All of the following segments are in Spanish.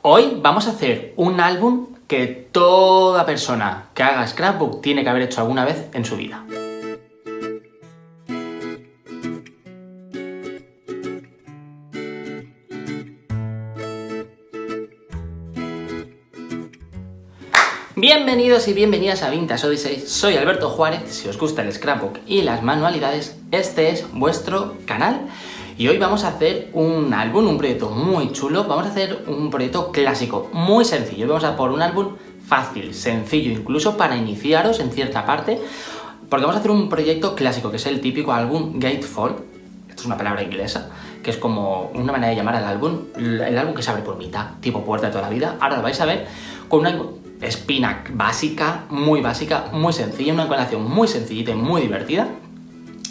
Hoy vamos a hacer un álbum que toda persona que haga scrapbook tiene que haber hecho alguna vez en su vida. Bienvenidos y bienvenidas a Vintage Odyssey, soy Alberto Juárez. Si os gusta el scrapbook y las manualidades, este es vuestro canal. Y hoy vamos a hacer un álbum, un proyecto muy chulo. Vamos a hacer un proyecto clásico, muy sencillo. Vamos a por un álbum fácil, sencillo, incluso para iniciaros en cierta parte, porque vamos a hacer un proyecto clásico, que es el típico álbum gatefold. Esto es una palabra inglesa, que es como una manera de llamar al álbum, el álbum que se abre por mitad, tipo puerta de toda la vida. Ahora lo vais a ver con una espina básica, muy sencilla, una decoración muy sencillita y muy divertida.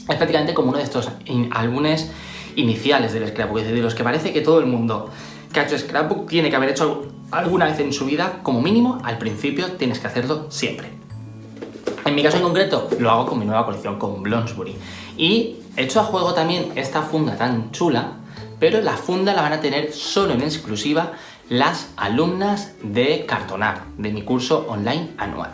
Es prácticamente como uno de estos álbumes iniciales del scrapbook, es decir, los que parece que todo el mundo que ha hecho scrapbook tiene que haber hecho alguna vez en su vida, como mínimo, al principio tienes que hacerlo siempre. En mi caso en concreto, lo hago con mi nueva colección, con Bloomsbury. Y he hecho a juego también esta funda tan chula, pero la funda la van a tener solo en exclusiva las alumnas de Cartonar, de mi curso online anual.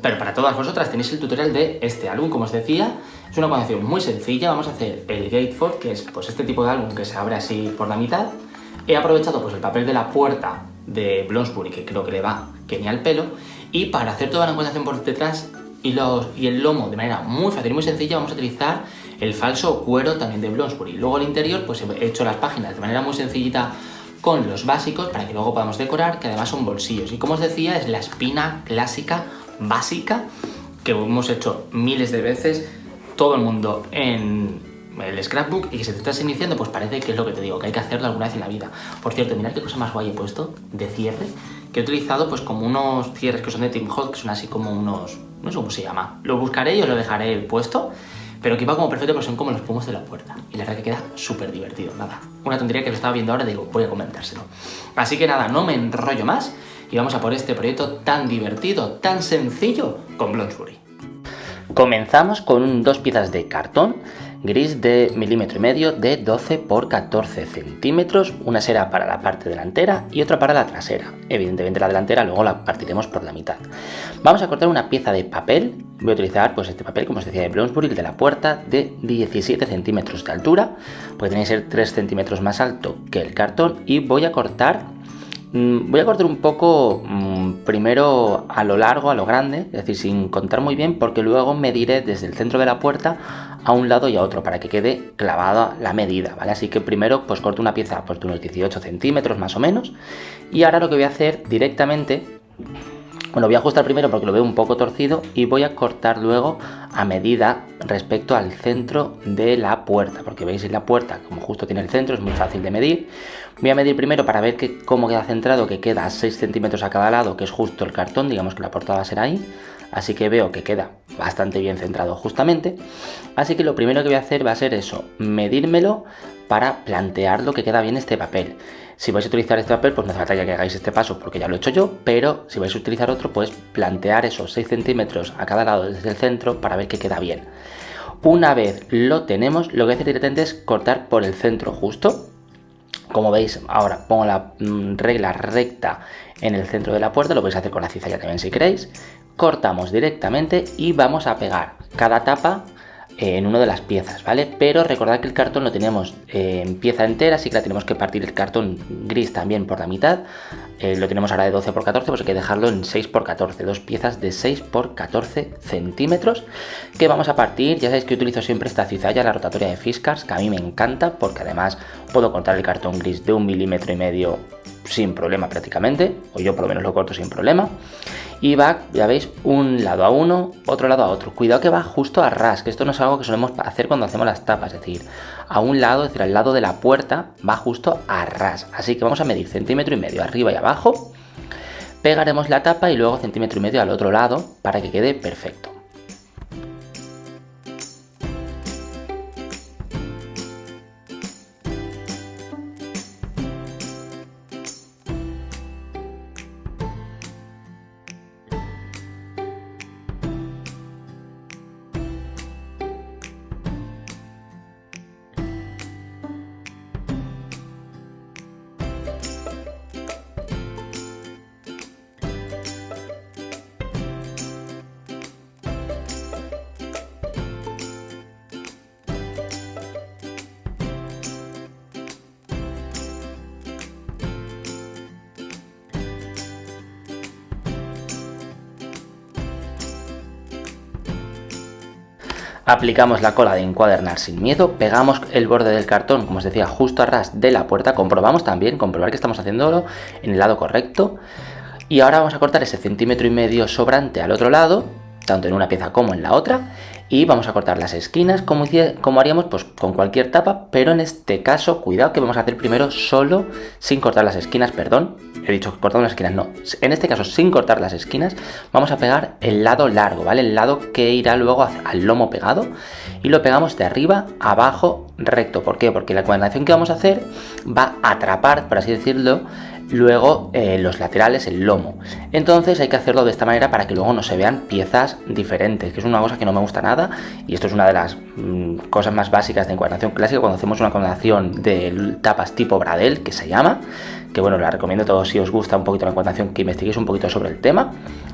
Pero para todas vosotras tenéis el tutorial de este álbum, como os decía. Es una colección muy sencilla. Vamos a hacer el gatefold, que es pues este tipo de álbum que se abre así por la mitad. He aprovechado pues el papel de la puerta de Bloomsbury, que creo que le va genial pelo. Y para hacer toda la encuadración por detrás y el lomo de manera muy fácil y muy sencilla, vamos a utilizar el falso cuero también de Bloomsbury. Luego al interior pues he hecho las páginas de manera muy sencillita con los básicos para que luego podamos decorar, que además son bolsillos. Y como os decía, es la espina clásica básica que hemos hecho miles de veces todo el mundo en el scrapbook, y que si te estás iniciando pues parece que es lo que te digo, que hay que hacerlo alguna vez en la vida. Por cierto, mirad qué cosa más guay he puesto de cierre, que he utilizado pues como unos cierres que son de Tim Holtz, que son así como unos, no sé cómo se llama, lo buscaré y os lo dejaré puesto, pero que va como perfecto porque son como los pomos de la puerta, y la verdad que queda súper divertido. Nada, una tontería que lo estaba viendo ahora, digo, voy a comentárselo. Así que nada, no me enrollo más y vamos a por este proyecto tan divertido, tan sencillo con Bloomsbury. Comenzamos con dos piezas de cartón gris de 1,5 milímetros de 12 por 14 centímetros. Una será para la parte delantera y otra para la trasera. Evidentemente la delantera luego la partiremos por la mitad. Vamos a cortar una pieza de papel. Voy a utilizar pues este papel, como os decía, de Bloomsbury, el de la puerta, de 17 centímetros de altura, porque tiene que ser 3 centímetros más alto que el cartón. Y voy a cortar un poco primero a lo largo, a lo grande, es decir, sin contar muy bien, porque luego mediré desde el centro de la puerta a un lado y a otro para que quede clavada la medida, ¿vale? Así que primero pues corto una pieza pues, de unos 18 centímetros más o menos, y ahora lo que voy a hacer directamente, bueno, voy a ajustar primero porque lo veo un poco torcido y voy a cortar luego a medida respecto al centro de la puerta, porque veis en la puerta, como justo tiene el centro, es muy fácil de medir. Voy a medir primero para ver cómo queda centrado, que queda a 6 centímetros a cada lado, que es justo el cartón, digamos que la portada va a ser ahí. Así que veo que queda bastante bien centrado justamente. Así que lo primero que voy a hacer va a ser eso, medírmelo para plantear lo que queda bien este papel. Si vais a utilizar este papel, pues no hace falta que hagáis este paso porque ya lo he hecho yo, pero si vais a utilizar otro, pues plantear esos 6 centímetros a cada lado desde el centro para ver que queda bien. Una vez lo tenemos, lo que voy a hacer directamente es cortar por el centro justo. Como veis, ahora pongo la regla recta en el centro de la puerta, lo podéis hacer con la cizalla también si queréis. Cortamos directamente y vamos a pegar cada tapa en una de las piezas, ¿vale? Pero recordad que el cartón lo tenemos en pieza entera, así que la tenemos que partir el cartón gris también por la mitad. Lo tenemos ahora de 12 por 14, pues hay que dejarlo en 6 por 14, dos piezas de 6 por 14 centímetros que vamos a partir. Ya sabéis que utilizo siempre esta cizalla, la rotatoria de Fiskars, que a mí me encanta porque además puedo cortar el cartón gris de 1,5 milímetros sin problema prácticamente, o yo por lo menos lo corto sin problema. Y va, ya veis, un lado a uno, otro lado a otro. Cuidado que va justo a ras, que esto no es algo que solemos hacer cuando hacemos las tapas, es decir, a un lado, es decir, al lado de la puerta, va justo a ras. Así que vamos a medir 1,5 centímetros arriba y abajo, pegaremos la tapa y luego 1,5 centímetros al otro lado para que quede perfecto. Aplicamos la cola de encuadernar sin miedo, pegamos el borde del cartón, como os decía, justo a ras de la puerta, comprobamos también, comprobar que estamos haciéndolo en el lado correcto. Y ahora vamos a cortar ese 1,5 centímetros sobrante al otro lado, tanto en una pieza como en la otra, y vamos a cortar las esquinas como haríamos pues con cualquier tapa, pero en este caso, cuidado que vamos a hacer primero solo sin cortar las esquinas, perdón, he dicho cortando las esquinas, no, en este caso sin cortar las esquinas, vamos a pegar el lado largo, ¿vale? El lado que irá luego al lomo pegado, y lo pegamos de arriba a abajo recto. ¿Por qué? Porque la encuadernación que vamos a hacer va a atrapar, por así decirlo, luego los laterales, el lomo. Entonces hay que hacerlo de esta manera para que luego no se vean piezas diferentes, que es una cosa que no me gusta nada, y esto es una de las cosas más básicas de encuadernación clásica cuando hacemos una encuadernación de tapas tipo Bradel, que se llama, que bueno, la recomiendo a todos si os gusta un poquito la encuadernación, que investiguéis un poquito sobre el tema,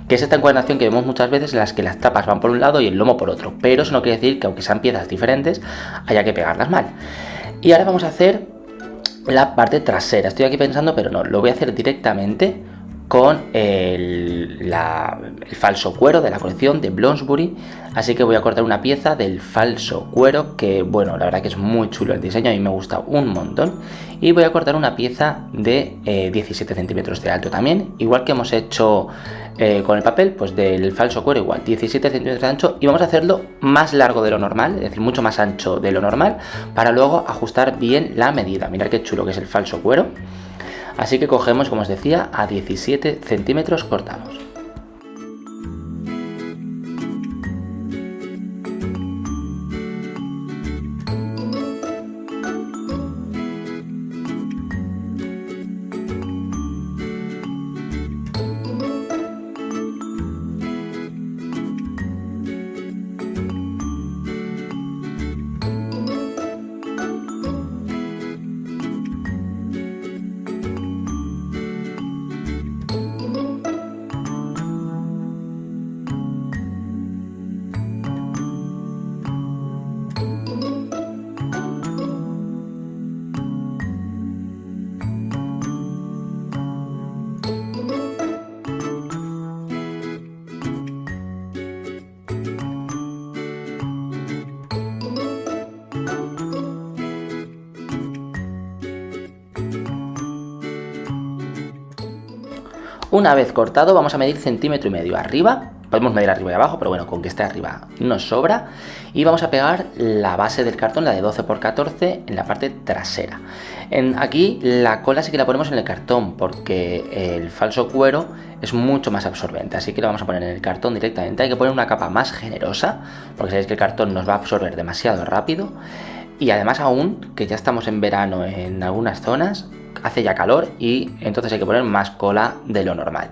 que es esta encuadernación que vemos muchas veces en las que las tapas van por un lado y el lomo por otro, pero eso no quiere decir que aunque sean piezas diferentes haya que pegarlas mal. Y ahora vamos a hacer la parte trasera. Estoy aquí pensando, pero no, lo voy a hacer directamente con el falso cuero de la colección de Bloomsbury, así que voy a cortar una pieza del falso cuero que, bueno, la verdad que es muy chulo el diseño, a mí me gusta un montón, y voy a cortar una pieza de 17 centímetros de alto también, igual que hemos hecho con el papel, pues del falso cuero igual, 17 centímetros de ancho, y vamos a hacerlo más largo de lo normal, es decir, mucho más ancho de lo normal, para luego ajustar bien la medida. Mirad qué chulo que es el falso cuero. Así que cogemos, como os decía, a 17 centímetros cortamos. Una vez cortado vamos a medir 1,5 centímetros arriba, podemos medir arriba y abajo, pero bueno, con que esté arriba nos sobra, y vamos a pegar la base del cartón, la de 12 x 14, en la parte trasera. Aquí la cola sí que la ponemos en el cartón porque el falso cuero es mucho más absorbente, así que lo vamos a poner en el cartón directamente. Hay que poner una capa más generosa porque sabéis que el cartón nos va a absorber demasiado rápido, y además aún que ya estamos en verano en algunas zonas, hace ya calor y entonces hay que poner más cola de lo normal.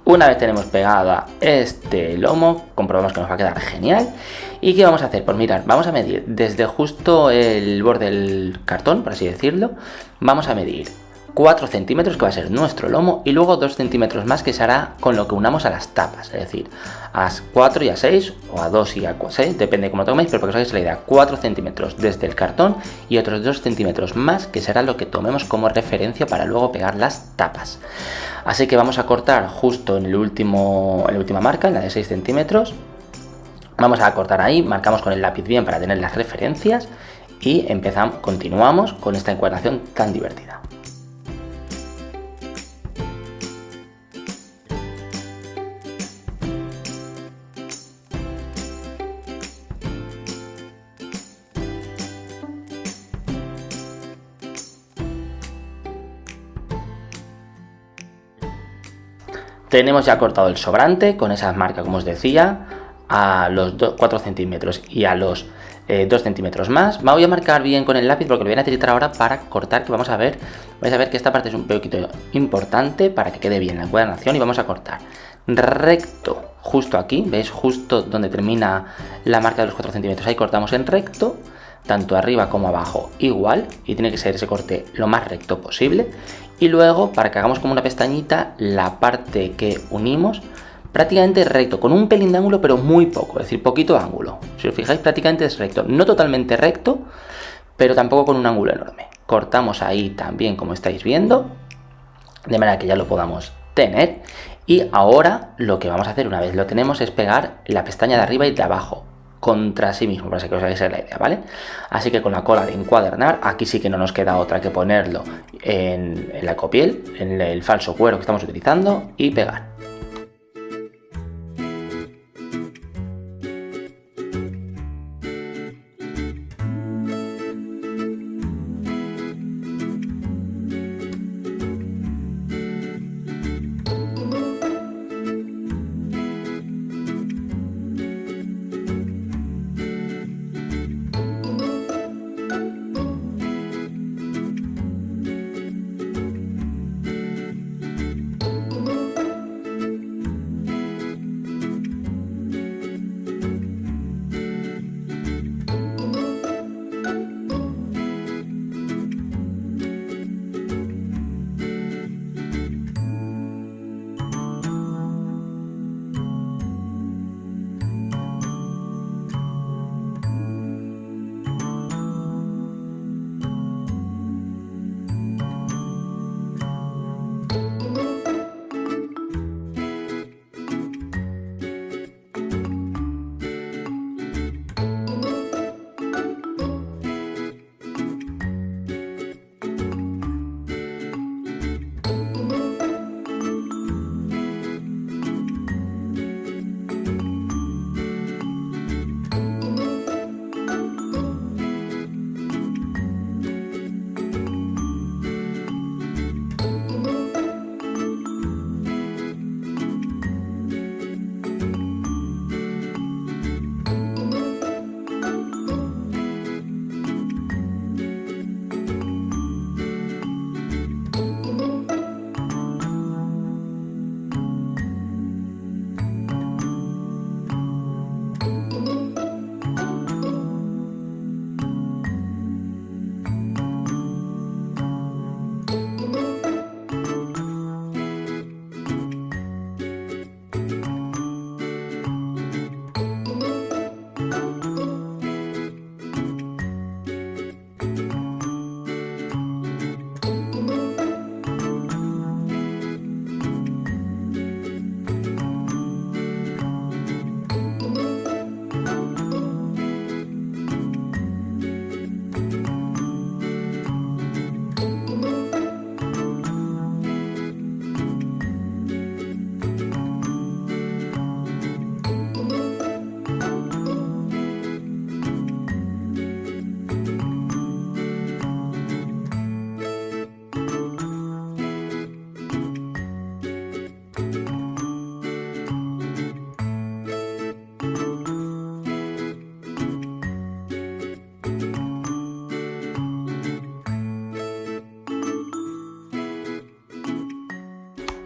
Una vez tenemos pegada este lomo, comprobamos que nos va a quedar genial. ¿Y qué vamos a hacer? Pues mirad, vamos a medir desde justo el borde del cartón, por así decirlo, vamos a medir 4 centímetros, que va a ser nuestro lomo, y luego 2 centímetros más, que se hará con lo que unamos a las tapas, es decir, a 4 y a 6, o a 2 y a 6, depende de cómo lo toméis, pero para que os hagáis la idea, 4 centímetros desde el cartón y otros 2 centímetros más, que será lo que tomemos como referencia para luego pegar las tapas. Así que vamos a cortar justo en la última marca, en la de 6 centímetros. Vamos a cortar ahí, marcamos con el lápiz bien para tener las referencias y continuamos con esta encuadernación tan divertida. Tenemos ya cortado el sobrante con esas marcas, como os decía, a los 4 centímetros y a los 2 centímetros más. Me voy a marcar bien con el lápiz porque lo voy a necesitar ahora para cortar, que vais a ver que esta parte es un poquito importante para que quede bien la encuadernación, y vamos a cortar recto justo aquí, ¿veis? Justo donde termina la marca de los 4 centímetros, ahí cortamos en recto, tanto arriba como abajo igual, y tiene que ser ese corte lo más recto posible. Y luego, para que hagamos como una pestañita, la parte que unimos prácticamente recto, con un pelín de ángulo, pero muy poco, es decir, poquito ángulo. Si os fijáis, prácticamente es recto, no totalmente recto, pero tampoco con un ángulo enorme. Cortamos ahí también, como estáis viendo, de manera que ya lo podamos tener. Y ahora lo que vamos a hacer, una vez lo tenemos, es pegar la pestaña de arriba y de abajo contra sí mismo, para que os hagáis la idea, ¿vale? Así que con la cola de encuadernar, aquí sí que no nos queda otra que ponerlo en la ecopiel, en el falso cuero que estamos utilizando, y pegar.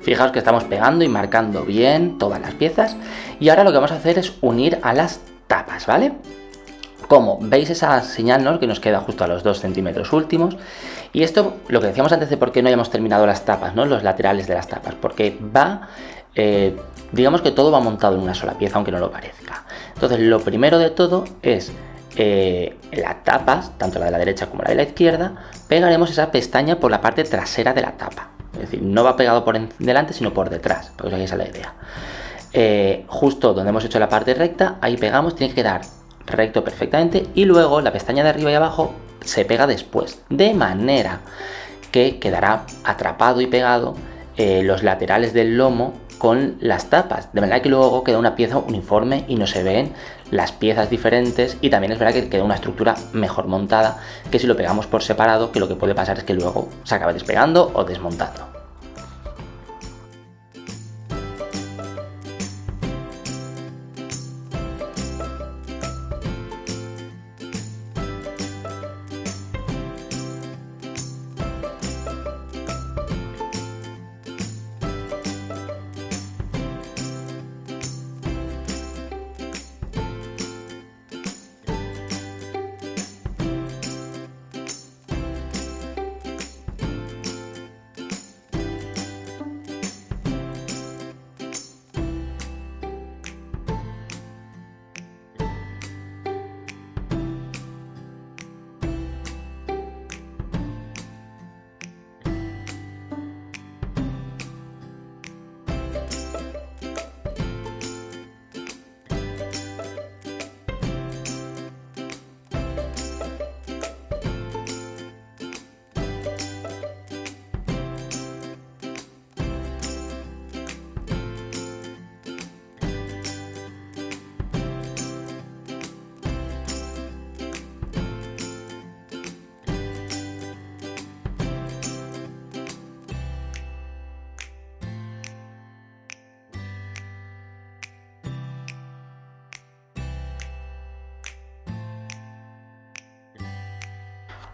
Fijaos que estamos pegando y marcando bien todas las piezas, y ahora lo que vamos a hacer es unir a las tapas, ¿vale? Como veis, esa señal, ¿no?, que nos queda justo a los 2 centímetros últimos. Y esto, lo que decíamos antes de por qué no hayamos terminado las tapas, ¿no?, los laterales de las tapas, porque va, digamos que todo va montado en una sola pieza, aunque no lo parezca. Entonces, lo primero de todo es las tapas, tanto la de la derecha como la de la izquierda, pegaremos esa pestaña por la parte trasera de la tapa. Es decir, no va pegado por delante, sino por detrás, para que os hagáis la idea. Justo donde hemos hecho la parte recta, ahí pegamos, tiene que quedar recto perfectamente, y luego la pestaña de arriba y abajo se pega después, de manera que quedará atrapado y pegado los laterales del lomo con las tapas, de manera que luego queda una pieza uniforme y no se ven las piezas diferentes, y también es verdad que queda una estructura mejor montada que si lo pegamos por separado, que lo que puede pasar es que luego se acabe despegando o desmontando.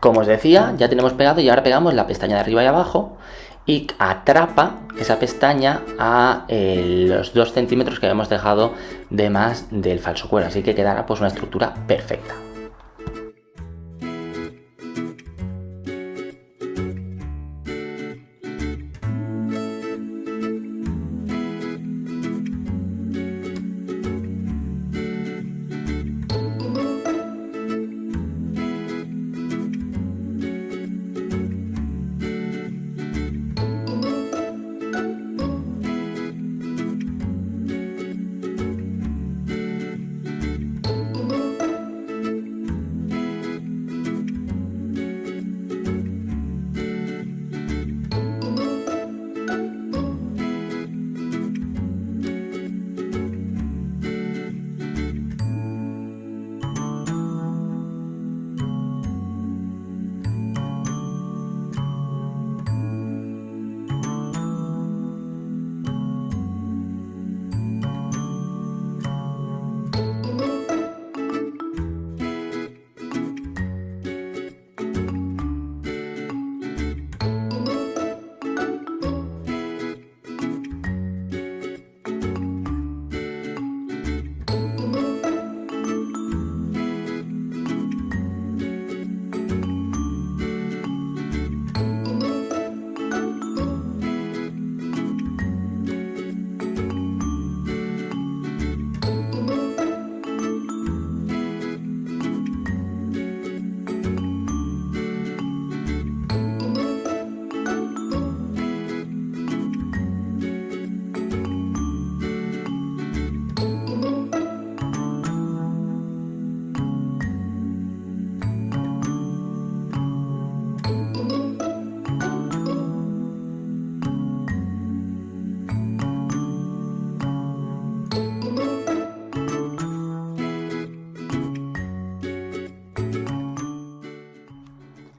Como os decía, ya tenemos pegado y ahora pegamos la pestaña de arriba y abajo y atrapa esa pestaña a los 2 centímetros que habíamos dejado de más del falso cuero, así que quedará pues una estructura perfecta.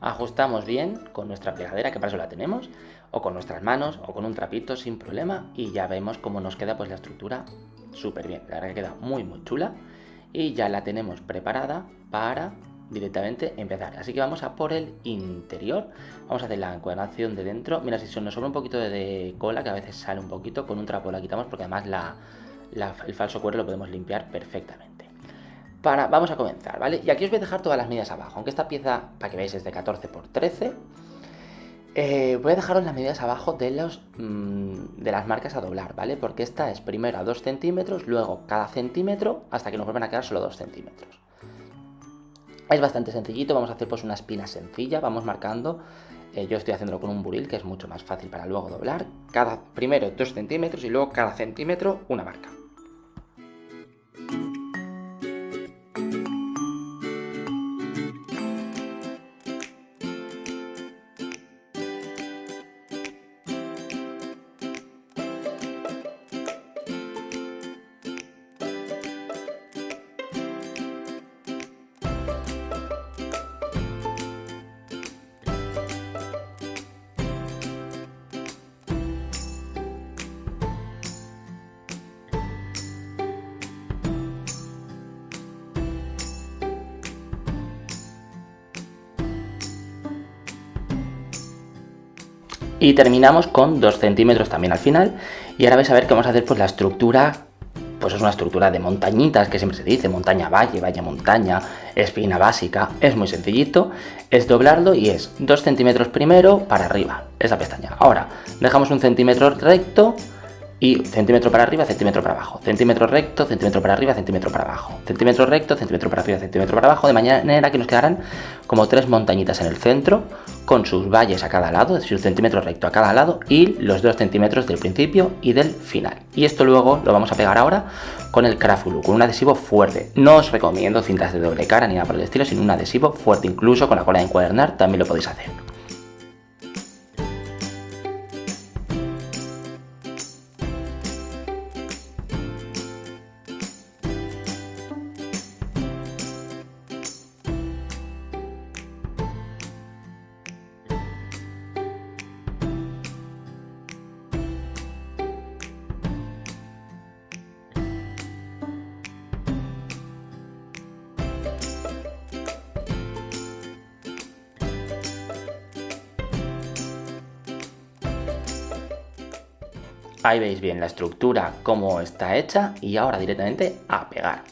Ajustamos bien con nuestra plegadera, que para eso la tenemos, o con nuestras manos, o con un trapito sin problema, y ya vemos cómo nos queda pues la estructura súper bien. La verdad que queda muy chula y ya la tenemos preparada para directamente empezar. Así que vamos a por el interior. Vamos a hacer la encuadernación de dentro. Mira, si nos sobra un poquito de cola, que a veces sale un poquito, con un trapo la quitamos porque además el falso cuero lo podemos limpiar perfectamente. Vamos a comenzar, ¿vale? Y aquí os voy a dejar todas las medidas abajo, aunque esta pieza, para que veáis, es de 14 por 13. Voy a dejaros las medidas abajo de las marcas a doblar, ¿vale? Porque esta es primero a 2 centímetros, luego cada centímetro, hasta que nos vuelvan a quedar solo 2 centímetros. Es bastante sencillito, vamos a hacer pues una espina sencilla, vamos marcando. Yo estoy haciéndolo con un buril, que es mucho más fácil para luego doblar. Primero 2 centímetros y luego cada centímetro una marca. Y terminamos con 2 centímetros también al final. Y ahora vais a ver que vamos a hacer pues la estructura, pues es una estructura de montañitas, que siempre se dice, montaña valle, valle montaña, espina básica. Es muy sencillito, es doblarlo y es 2 centímetros primero para arriba, esa pestaña. Ahora dejamos un centímetro recto y centímetro para arriba, centímetro para abajo, centímetro recto, centímetro para arriba, centímetro para abajo, centímetro recto, centímetro para arriba, centímetro para abajo, de manera que nos quedarán como 3 montañitas en el centro, con sus valles a cada lado, es decir, un centímetro recto a cada lado y los 2 centímetros del principio y del final. Y esto luego lo vamos a pegar ahora con el craft glue, con un adhesivo fuerte. No os recomiendo cintas de doble cara ni nada por el estilo, sino un adhesivo fuerte, incluso con la cola de encuadernar también lo podéis hacer. Ahí veis bien la estructura, cómo está hecha, y ahora directamente a pegar.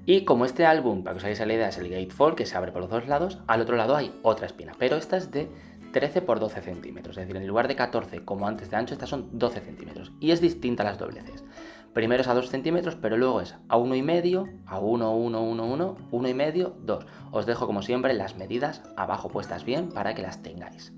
Y como este álbum, para que os hagáis la idea, es el Gatefold, que se abre por los dos lados, al otro lado hay otra espina, pero esta es de 13 por 12 centímetros, es decir, en lugar de 14 como antes de ancho, estas son 12 centímetros, y es distinta a las dobleces. Primero es a 2 centímetros, pero luego es a 1,5, a 1, 1, 1, 1, 1,5, 2. Os dejo como siempre las medidas abajo puestas bien para que las tengáis.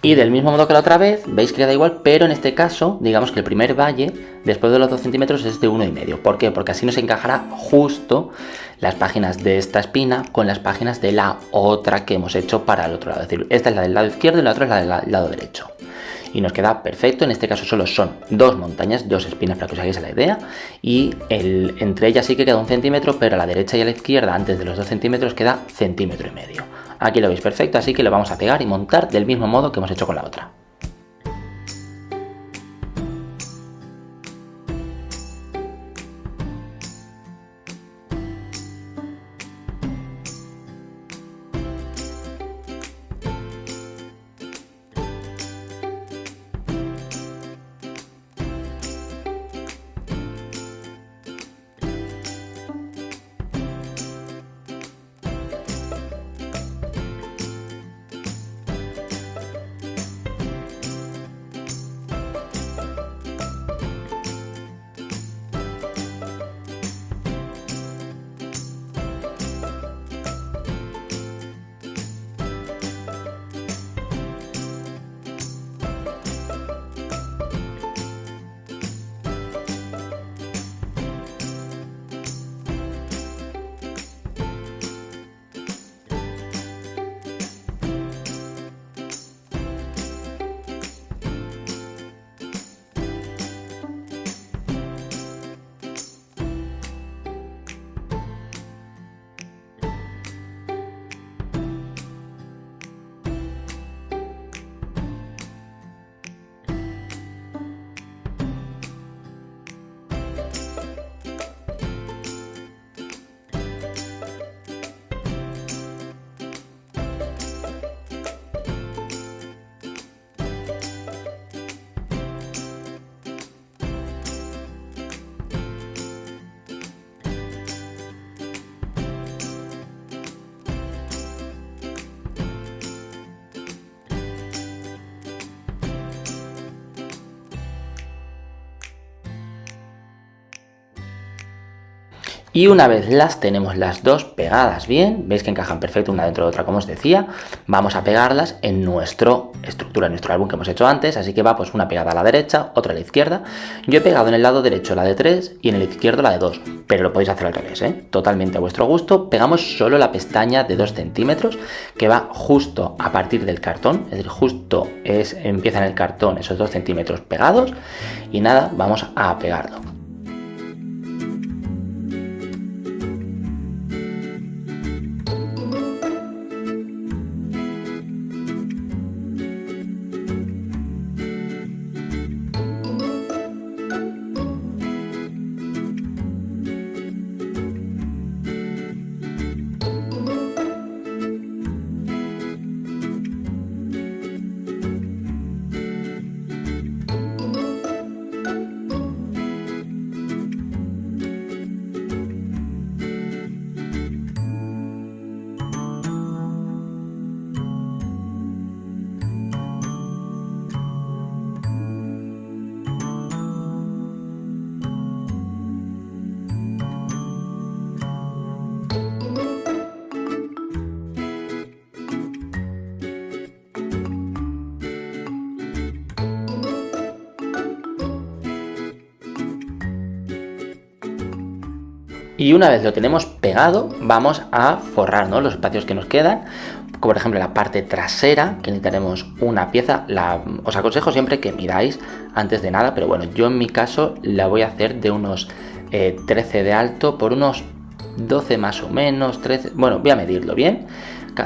Y del mismo modo que la otra vez, veis que queda igual, pero en este caso, digamos que el primer valle, después de los 2 centímetros, es de 1,5. ¿Por qué? Porque así nos encajará justo las páginas de esta espina con las páginas de la otra que hemos hecho para el otro lado. Es decir, esta es la del lado izquierdo y la otra es la del lado derecho. Y nos queda perfecto. En este caso solo son 2 montañas, 2 espinas, para que os hagáis la idea. Y entre ellas sí que queda 1 centímetro, pero a la derecha y a la izquierda, antes de los 2 centímetros, queda 1,5 centímetros. Aquí lo veis perfecto, así que lo vamos a pegar y montar del mismo modo que hemos hecho con la otra. Y una vez las tenemos las dos pegadas bien, veis que encajan perfecto una dentro de otra como os decía, vamos a pegarlas en nuestra estructura, en nuestro álbum que hemos hecho antes, así que va pues una pegada a la derecha, otra a la izquierda. Yo he pegado en el lado derecho la de 3 y en el izquierdo la de 2, pero lo podéis hacer al revés, totalmente a vuestro gusto. Pegamos solo la pestaña de 2 centímetros que va justo a partir del cartón, es decir, justo empieza en el cartón esos 2 centímetros pegados y nada, vamos a pegarlo. Y una vez lo tenemos pegado, vamos a forrar, ¿no?, los espacios que nos quedan, como por ejemplo la parte trasera, que necesitaremos una pieza. Os aconsejo siempre que miráis antes de nada, pero bueno, yo en mi caso la voy a hacer de unos 13 de alto por unos 12 más o menos, 13, bueno, voy a medirlo bien,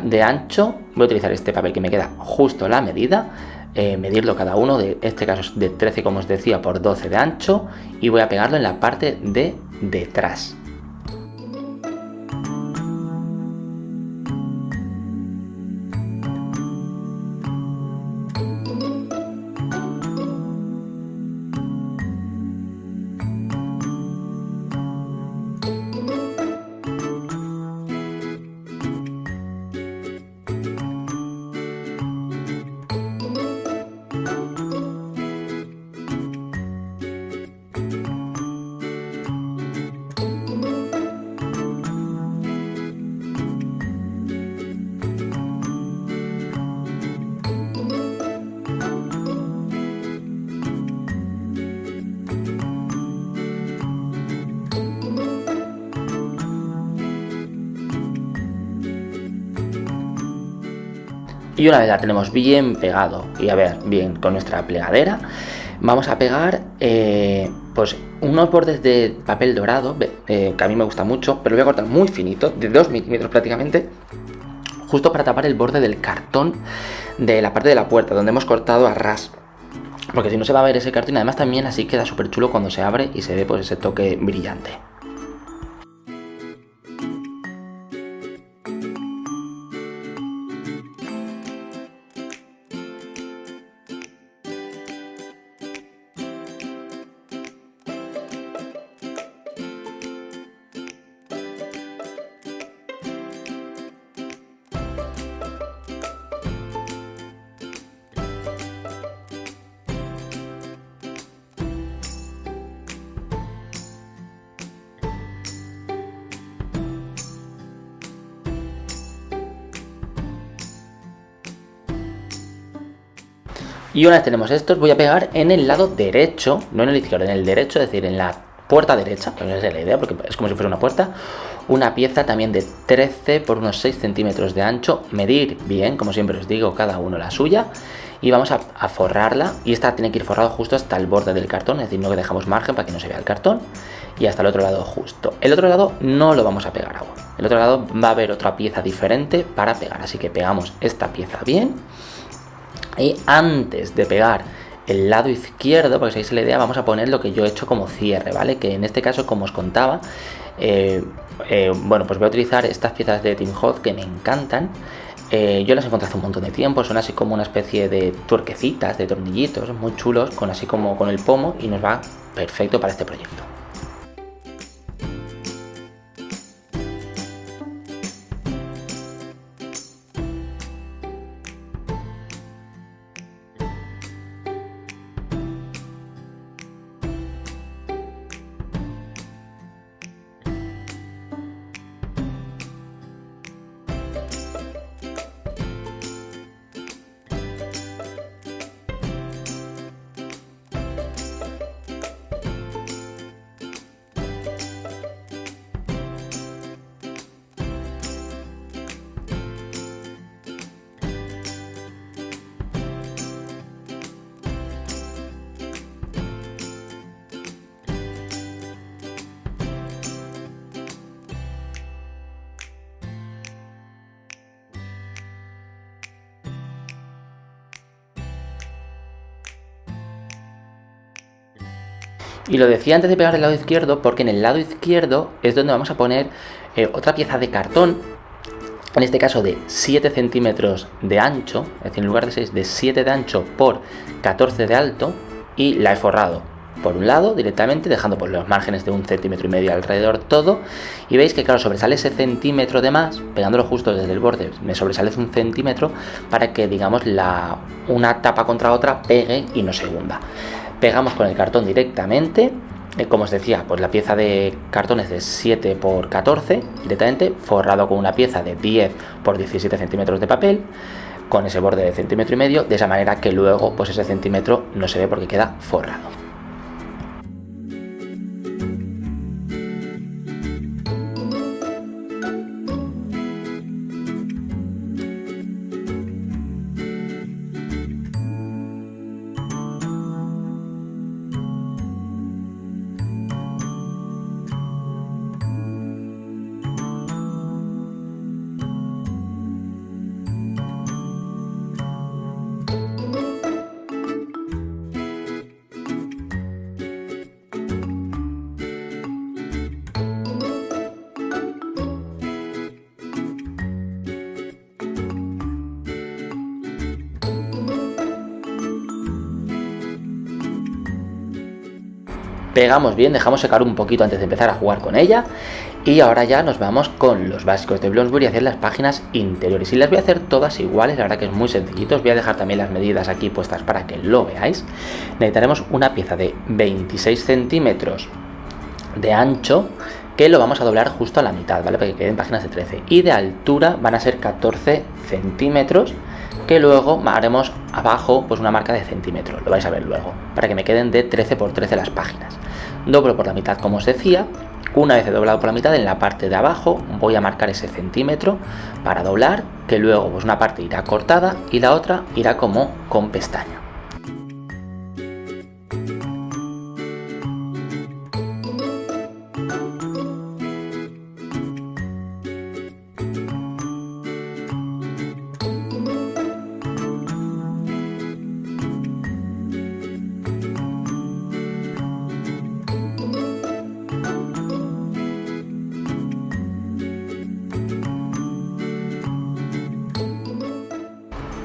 de ancho. Voy a utilizar este papel que me queda justo la medida, medirlo cada uno, de este caso es de 13 como os decía por 12 de ancho, y voy a pegarlo en la parte de detrás. Y una vez la tenemos bien pegado y a ver bien con nuestra plegadera, vamos a pegar pues unos bordes de papel dorado, que a mí me gusta mucho, pero lo voy a cortar muy finito, de 2 milímetros prácticamente, justo para tapar el borde del cartón de la parte de la puerta, donde hemos cortado a ras, porque si no se va a ver ese cartón. Y además también así queda súper chulo cuando se abre y se ve pues ese toque brillante. Y una vez tenemos estos, voy a pegar en el lado derecho, no en el izquierdo, en el derecho, es decir, en la puerta derecha, que esa es la idea, porque es como si fuera una puerta, una pieza también de 13 por unos 6 centímetros de ancho, medir bien, como siempre os digo, cada uno la suya, y vamos a forrarla, y esta tiene que ir forrado justo hasta el borde del cartón, es decir, no que dejamos margen para que no se vea el cartón, y hasta el otro lado justo. El otro lado no lo vamos a pegar aún, el otro lado va a haber otra pieza diferente para pegar, así que pegamos esta pieza bien. Y antes de pegar el lado izquierdo, para que os hagáis la idea, vamos a poner lo que yo he hecho como cierre, ¿vale? Que en este caso, como os contaba, bueno, pues voy a utilizar estas piezas de Tim Holtz que me encantan. Yo las encontré hace un montón de tiempo, son así como una especie de tuerquecitas, de tornillitos muy chulos, con así como con el pomo, y nos va perfecto para este proyecto. Y lo decía antes de pegar el lado izquierdo porque en el lado izquierdo es donde vamos a poner otra pieza de cartón, en este caso de 7 centímetros de ancho, es decir, en lugar de 6, de 7 de ancho por 14 de alto, y la he forrado por un lado directamente, dejando por los márgenes de 1,5 centímetros alrededor todo, y veis que claro, sobresale ese centímetro de más, pegándolo justo desde el borde, me sobresale 1 centímetro para que digamos una tapa contra otra pegue y no se hunda. Pegamos con el cartón directamente, como os decía, pues la pieza de cartón es de 7 por 14 directamente, forrado con una pieza de 10 por 17 centímetros de papel, con ese borde de 1,5 centímetros, de esa manera que luego pues ese centímetro no se ve porque queda forrado. Pegamos bien, dejamos secar un poquito antes de empezar a jugar con ella, y ahora ya nos vamos con los básicos de Bloomsbury a hacer las páginas interiores, y las voy a hacer todas iguales, la verdad que es muy sencillito. Os voy a dejar también las medidas aquí puestas para que lo veáis. Necesitaremos una pieza de 26 centímetros de ancho, que lo vamos a doblar justo a la mitad, ¿vale? Para que queden páginas de 13, y de altura van a ser 14 centímetros, que luego haremos abajo pues una marca de centímetros, lo vais a ver luego, para que me queden de 13 por 13 las páginas. Doblo por la mitad, como os decía. Una vez he doblado por la mitad, en la parte de abajo voy a marcar ese centímetro para doblar, que luego pues una parte irá cortada y la otra irá como con pestaña.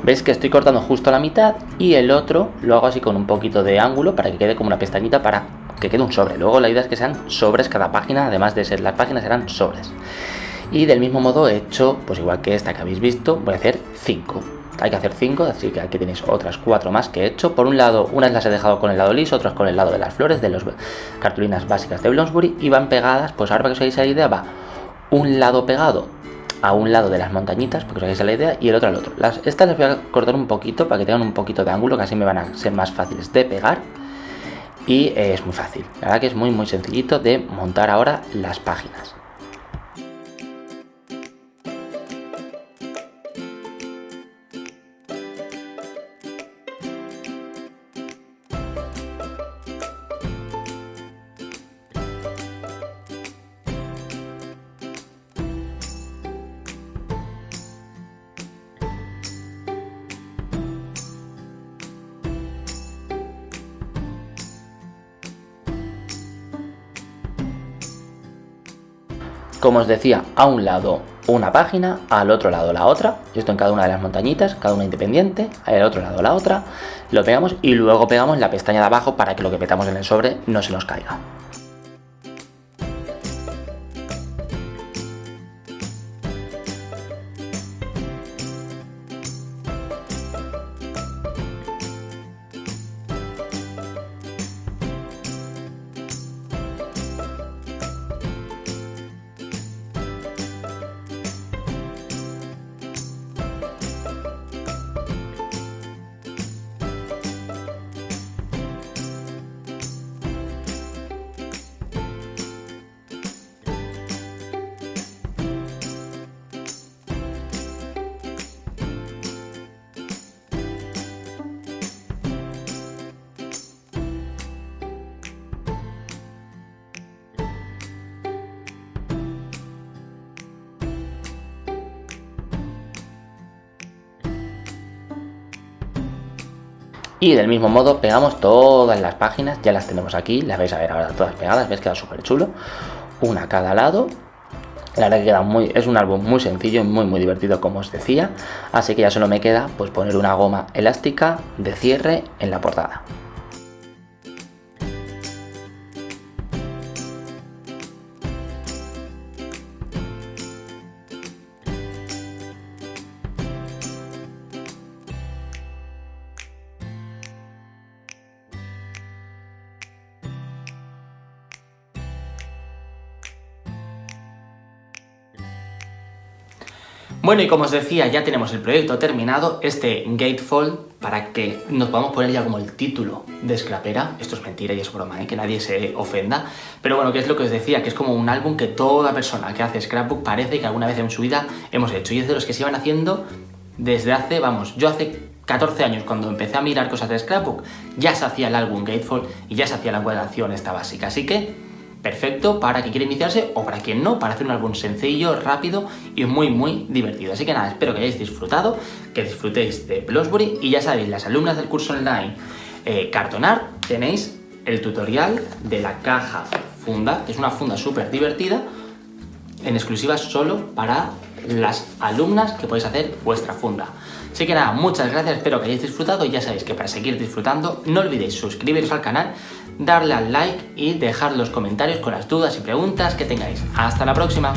Veis que estoy cortando justo la mitad, y el otro lo hago así con un poquito de ángulo para que quede como una pestañita, para que quede un sobre. Luego la idea es que sean sobres cada página, además de ser las páginas serán sobres. Y del mismo modo he hecho, pues igual que esta que habéis visto, voy a hacer 5. Hay que hacer 5, así que aquí tenéis otras 4 más que he hecho. Por un lado, unas las he dejado con el lado liso, otras con el lado de las flores, de las cartulinas básicas de Bloomsbury, y van pegadas, pues ahora para que os hagáis la idea, va un lado pegado a un lado de las montañitas, porque os hagáis la idea, y el otro al otro. Estas las voy a cortar un poquito para que tengan un poquito de ángulo, que así me van a ser más fáciles de pegar, y es muy fácil. La verdad que es muy sencillito de montar ahora las páginas. Como os decía, a un lado una página, al otro lado la otra, esto en cada una de las montañitas, cada una independiente, al otro lado la otra, lo pegamos y luego pegamos la pestaña de abajo para que lo que metamos en el sobre no se nos caiga. Y del mismo modo pegamos todas las páginas, ya las tenemos aquí, las vais a ver ahora todas pegadas, veis, queda súper chulo, una a cada lado. La verdad que queda es un álbum muy sencillo y muy divertido, como os decía, así que ya solo me queda pues poner una goma elástica de cierre en la portada. Bueno, y como os decía, ya tenemos el proyecto terminado, este gatefold, para que nos podamos poner ya como el título de Scrapera. Esto es mentira y es broma, que nadie se ofenda. Pero bueno, que es lo que os decía, que es como un álbum que toda persona que hace scrapbook parece que alguna vez en su vida hemos hecho. Y es de los que se iban haciendo desde hace, vamos, yo hace 14 años, cuando empecé a mirar cosas de scrapbook, ya se hacía el álbum gatefold y ya se hacía la encuadernación esta básica. Así que perfecto para quien quiera iniciarse o para quien no, para hacer un álbum sencillo, rápido y muy divertido. Así que nada, espero que hayáis disfrutado, que disfrutéis de Bloxburg y ya sabéis, las alumnas del curso online Cartonar, tenéis el tutorial de la caja funda, que es una funda súper divertida, en exclusiva solo para las alumnas que podéis hacer vuestra funda. Así que nada, muchas gracias, espero que hayáis disfrutado y ya sabéis que para seguir disfrutando no olvidéis suscribiros al canal, darle al like y dejar los comentarios con las dudas y preguntas que tengáis. ¡Hasta la próxima!